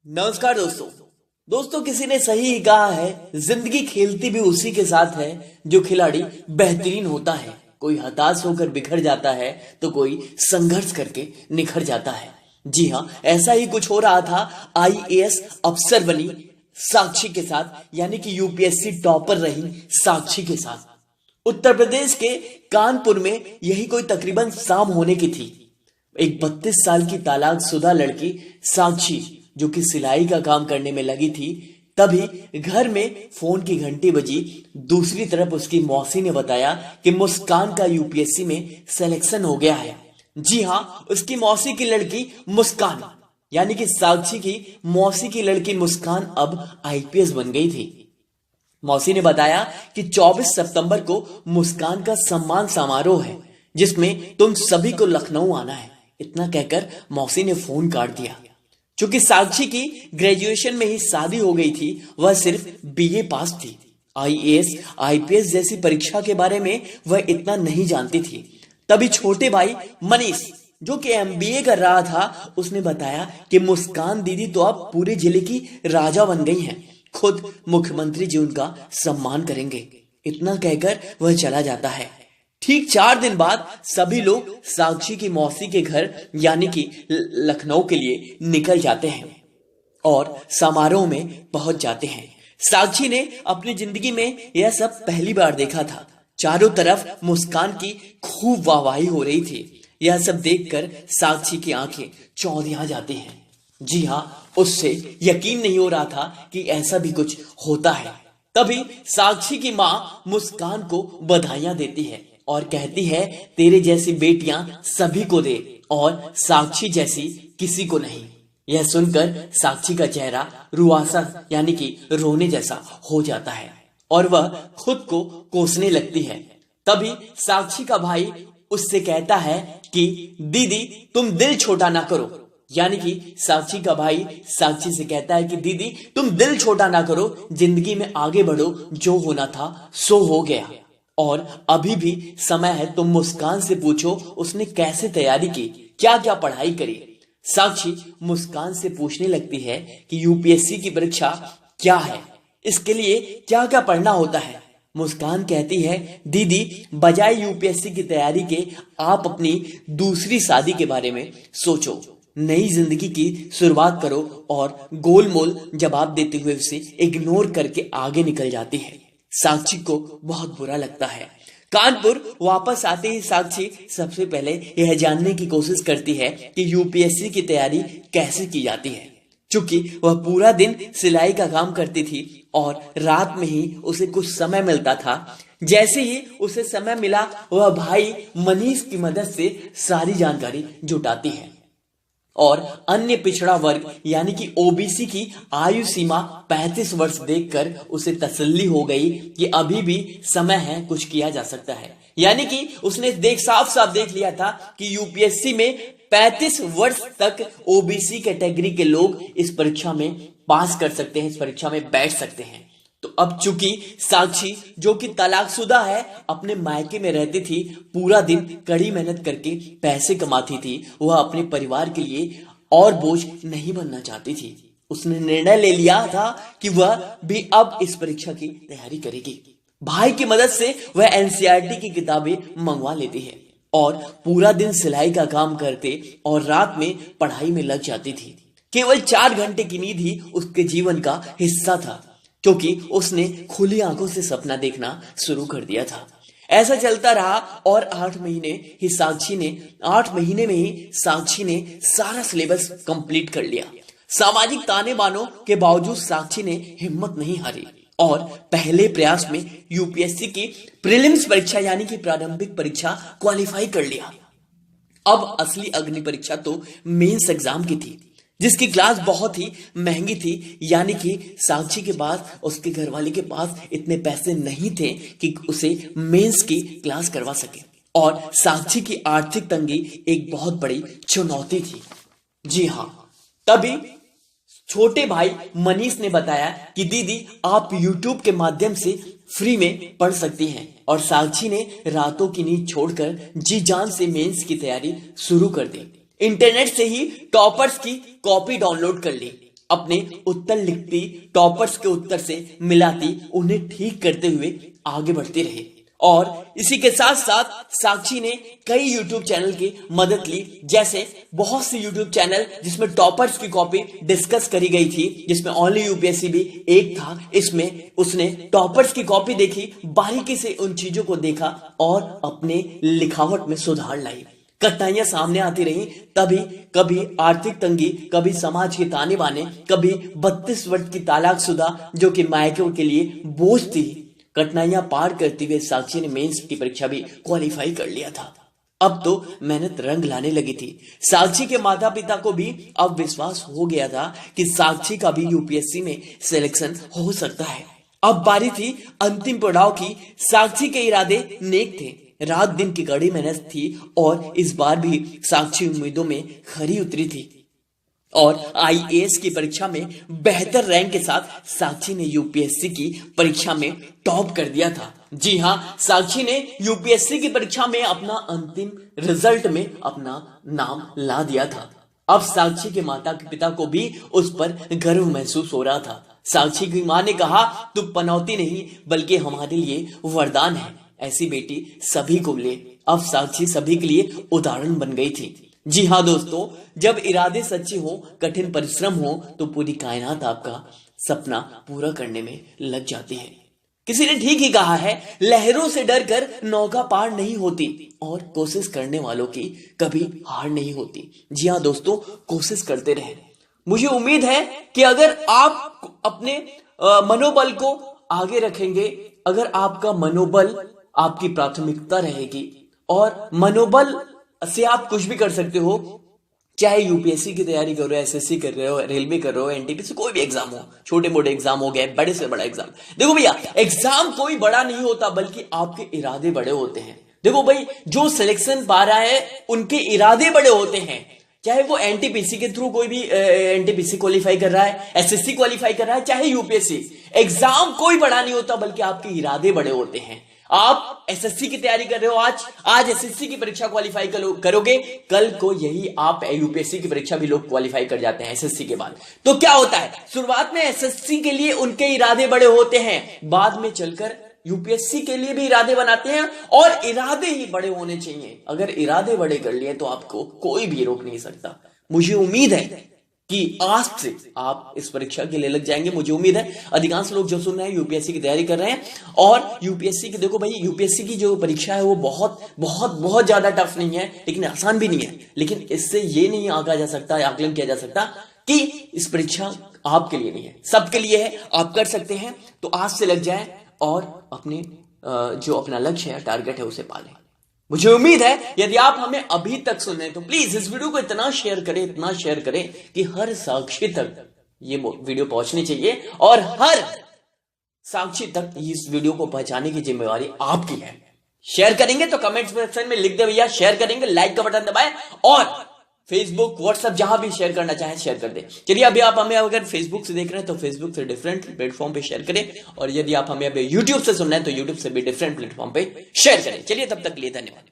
नमस्कार दोस्तों किसी ने सही ही कहा है, जिंदगी खेलती भी उसी के साथ है जो खिलाड़ी बेहतरीन होता है। कोई हताश होकर बिखर जाता है तो कोई संघर्ष करके निखर जाता है। जी हाँ, ऐसा ही कुछ हो रहा था आईएएस अफसर बनी साक्षी के साथ, यानी कि यूपीएससी टॉपर रही साक्षी के साथ। उत्तर प्रदेश के कानपुर में यही कोई तकरीबन शाम होने की थी। एक 32 साल की तलाकशुदा लड़की साक्षी, जो कि सिलाई का काम करने में लगी थी, तभी घर में फोन की घंटी बजी। दूसरी तरफ उसकी मौसी ने बताया कि मुस्कान का यूपीएससी में सिलेक्शन हो गया है। जी हाँ, उसकी मौसी की लड़की मुस्कान, यानी कि साक्षी की मौसी की लड़की मुस्कान अब आईपीएस बन गई थी। मौसी ने बताया कि 24 सितंबर को मुस्कान का सम्मान समारोह है, जिसमें तुम सभी को लखनऊ आना है। इतना कहकर मौसी ने फोन काट दिया। चूंकि साक्षी की ग्रेजुएशन में ही शादी हो गई थी, वह सिर्फ बीए पास थी। आईएएस आईपीएस जैसी परीक्षा के बारे में वह इतना नहीं जानती थी। तभी छोटे भाई मनीष, जो कि एमबीए कर रहा था, उसने बताया कि मुस्कान दीदी तो अब पूरे जिले की राजा बन गई हैं। खुद मुख्यमंत्री जी उनका सम्मान करेंगे। इतना कहकर वह चला जाता है। ठीक 4 दिन बाद सभी लोग साक्षी की मौसी के घर यानी कि लखनऊ के लिए निकल जाते हैं और समारोह में पहुंच जाते हैं। साक्षी ने अपनी जिंदगी में यह सब पहली बार देखा था। चारों तरफ मुस्कान की खूब वाहवाही हो रही थी। यह सब देखकर साक्षी की आंखें चौंधिया जाती हैं। जी हाँ, उससे यकीन नहीं हो रहा था कि ऐसा भी कुछ होता है। तभी साक्षी की मां मुस्कान को बधाइयां देती है और कहती है, तेरे जैसी बेटियां सभी को दे और साक्षी जैसी किसी को नहीं। यह सुनकर साक्षी का चेहरा रुआसा यानी कि रोने जैसा हो जाता है और वह खुद को कोसने लगती है। तभी साक्षी का भाई उससे कहता है कि दीदी तुम दिल छोटा ना करो, यानी कि साक्षी का भाई साक्षी से कहता है कि दीदी तुम दिल छोटा ना करो, जिंदगी में आगे बढ़ो, जो होना था सो हो गया और अभी भी समय है। तुम मुस्कान से पूछो उसने कैसे तैयारी की, क्या क्या पढ़ाई करी। साक्षी मुस्कान से पूछने लगती है कि यूपीएससी की परीक्षा क्या है, इसके लिए क्या क्या पढ़ना होता है। मुस्कान कहती है, दीदी बजाय यूपीएससी की तैयारी के आप अपनी दूसरी शादी के बारे में सोचो, नई जिंदगी की शुरुआत करो। और गोलमोल जवाब देते हुए उसे इग्नोर करके आगे निकल जाती है। साक्षी को बहुत बुरा लगता है। कानपुर वापस आते ही साक्षी सबसे पहले यह जानने की कोशिश करती है कि यूपीएससी की तैयारी कैसे की जाती है। चूंकि वह पूरा दिन सिलाई का काम करती थी और रात में ही उसे कुछ समय मिलता था। जैसे ही उसे समय मिला, वह भाई मनीष की मदद से सारी जानकारी जुटाती है और अन्य पिछड़ा वर्ग यानी कि ओबीसी की आयु सीमा 35 वर्ष देखकर उसे तसल्ली हो गई कि अभी भी समय है, कुछ किया जा सकता है। यानी कि उसने साफ साफ देख लिया था कि यूपीएससी में 35 वर्ष तक ओबीसी कैटेगरी के लोग इस परीक्षा में पास कर सकते हैं, इस परीक्षा में बैठ सकते हैं। तो अब चूंकि साक्षी, जो कि तलाकशुदा है, अपने मायके में रहती थी, पूरा दिन कड़ी मेहनत करके पैसे कमाती थी, वह अपने परिवार के लिए और बोझ नहीं बनना चाहती थी। उसने निर्णय ले लिया था कि वह भी अब इस परीक्षा की तैयारी करेगी। भाई की मदद से वह एनसीईआरटी की किताबें मंगवा लेती है और पूरा दिन सिलाई का काम करते और रात में पढ़ाई में लग जाती थी। केवल 4 घंटे की नींद ही उसके जीवन का हिस्सा था, क्योंकि उसने खुली आंखों से सपना देखना शुरू कर दिया था। ऐसा चलता रहा और 8 महीने में ही साक्षी ने सारा सिलेबस कंप्लीट कर लिया। सामाजिक ताने बानों के बावजूद साक्षी ने हिम्मत नहीं हारी और पहले प्रयास में यूपीएससी की प्रीलिम्स परीक्षा यानी कि प्रारंभिक परीक्षा क्वालिफाई कर लिया। अब असली अग्नि परीक्षा तो मेंस एग्जाम की थी, जिसकी क्लास बहुत ही महंगी थी। यानी कि साक्षी के पास, उसके घरवाले के पास इतने पैसे नहीं थे कि उसे मेंस की क्लास करवा सके और साक्षी की आर्थिक तंगी एक बहुत बड़ी चुनौती थी। जी हाँ, तभी छोटे भाई मनीष ने बताया कि दीदी आप यूट्यूब के माध्यम से फ्री में पढ़ सकती हैं और साक्षी ने रातों की नींद छोड़कर जी जान से मेंस की तैयारी शुरू कर दी। इंटरनेट से ही टॉपर्स की कॉपी डाउनलोड कर ली अपने उत्तर लिखती, टॉपर्स के उत्तर से मिलाती, उन्हें ठीक करते हुए आगे बढ़ते रहे। और इसी के साथ साथ साक्षी ने कई यूट्यूब चैनल की मदद ली, जैसे बहुत सी यूट्यूब चैनल जिसमें टॉपर्स की कॉपी डिस्कस करी गई थी, जिसमें ओनली यूपीएससी भी एक था। इसमें उसने टॉपर्स की कॉपी देखी, बारीकी से उन चीजों को देखा और अपने लिखावट में सुधार लाई। कठिनाइयां सामने आती रही, तभी कभी आर्थिक तंगी, कभी समाज के ताने बाने, कभी 32 वर्ष की तलाकशुदा जो कि मायके के लिए बोझ थी। कठिनाइयां पार करते हुए साक्षी ने मेंस की परीक्षा भी क्वालिफाई कर लिया था। अब तो मेहनत रंग लाने लगी थी। साक्षी के माता पिता को भी अब विश्वास हो गया था कि साक्षी का भी यूपीएससी में सिलेक्शन हो सकता है। अब बारी थी अंतिम पड़ाव की। साक्षी के इरादे नेक थे, रात दिन की कड़ी मेहनत थी और इस बार भी साक्षी उम्मीदों में खरी उतरी थी और आईएएस की परीक्षा में बेहतर रैंक के साथ साक्षी ने यूपीएससी की परीक्षा में टॉप कर दिया था। जी हां, साक्षी ने यूपीएससी की परीक्षा में अपना अंतिम रिजल्ट में अपना नाम ला दिया था। अब साक्षी के माता पिता को भी उस पर गर्व महसूस हो रहा था। साक्षी की मां ने कहा, तू पनौती नहीं बल्कि हमारे लिए वरदान है, ऐसी बेटी सभी को मिले। अब साक्षी सभी के लिए उदाहरण बन गई थी। जी हां दोस्तों, जब इरादे सच्चे हो, कठिन परिश्रम हो, तो पूरी कायनात आपका सपना पूरा करने में लग जाती है। किसी ने ठीक ही कहा है, लहरों से डरकर नौका पार नहीं होती और कोशिश करने वालों की कभी हार नहीं होती। जी हां दोस्तों, कोशिश करते रहे। मुझे उम्मीद है कि अगर आप अपने मनोबल को आगे रखेंगे, अगर आपका मनोबल आपकी प्राथमिकता रहेगी और मनोबल से आप कुछ भी कर सकते हो, चाहे यूपीएससी की तैयारी कर रहे हो, एसएससी कर रहे हो, रेलवे कर रहे हो, एनटीपीसी, कोई भी एग्जाम हो, छोटे मोटे एग्जाम हो गए, बड़े से बड़ा एग्जाम। देखो भैया, एग्जाम कोई बड़ा नहीं होता बल्कि आपके इरादे बड़े होते हैं। देखो भाई, जो सिलेक्शन पा रहा है उनके इरादे बड़े होते हैं। चाहे वो एनटीपीसी के थ्रू कोई भी एनटीपीसी क्वालिफाई कर रहा है, एसएससी क्वालिफाई कर रहा है, चाहे यूपीएससी, एग्जाम कोई बड़ा नहीं होता बल्कि आपके इरादे बड़े होते हैं। आप एसएससी की तैयारी कर रहे हो, आज एसएससी की परीक्षा क्वालिफाई करोगे, कल को यही आप यूपीएससी की परीक्षा भी लोग क्वालिफाई कर जाते हैं एसएससी के बाद। तो क्या होता है, शुरुआत में एसएससी के लिए उनके इरादे बड़े होते हैं, बाद में चलकर यूपीएससी के लिए भी इरादे बनाते हैं और इरादे ही बड़े होने चाहिए। अगर इरादे बड़े कर लिए तो आपको कोई भी रोक नहीं सकता। मुझे उम्मीद है कि आज से आप इस परीक्षा के लिए लग जाएंगे। मुझे उम्मीद है अधिकांश लोग जो सुन रहे हैं यूपीएससी की तैयारी कर रहे हैं। और यूपीएससी की, देखो भाई, यूपीएससी की जो परीक्षा है वो बहुत बहुत बहुत ज्यादा टफ नहीं है, लेकिन आसान भी नहीं है। लेकिन इससे ये नहीं आंका जा सकता, आकलन किया जा सकता कि इस परीक्षा आपके लिए नहीं है, सबके लिए है, आप कर सकते हैं। तो आज से लग जाए और अपने जो अपना लक्ष्य है, टारगेट है, उसे पालें। मुझे उम्मीद है यदि आप हमें अभी तक सुन रहे हैं तो प्लीज इस वीडियो को इतना शेयर करें कि हर साक्षी तक ये वीडियो पहुंचनी चाहिए और हर साक्षी तक इस वीडियो को पहुंचाने की जिम्मेवारी आपकी है। शेयर करेंगे तो कमेंट सेक्शन में लिख दे भैया, शेयर करेंगे, लाइक का बटन दबाएं और फेसबुक, व्हाट्सएप जहां भी शेयर करना चाहें शेयर कर दे। चलिए, अभी आप हमें अगर फेसबुक से देख रहे हैं तो फेसबुक से डिफरेंट प्लेटफॉर्म पे शेयर करें और यदि आप हमें अभी यूट्यूब से सुन रहे हैं तो यूट्यूब से भी डिफरेंट प्लेटफॉर्म पे शेयर करें। चलिए, तब तक के लिए धन्यवाद।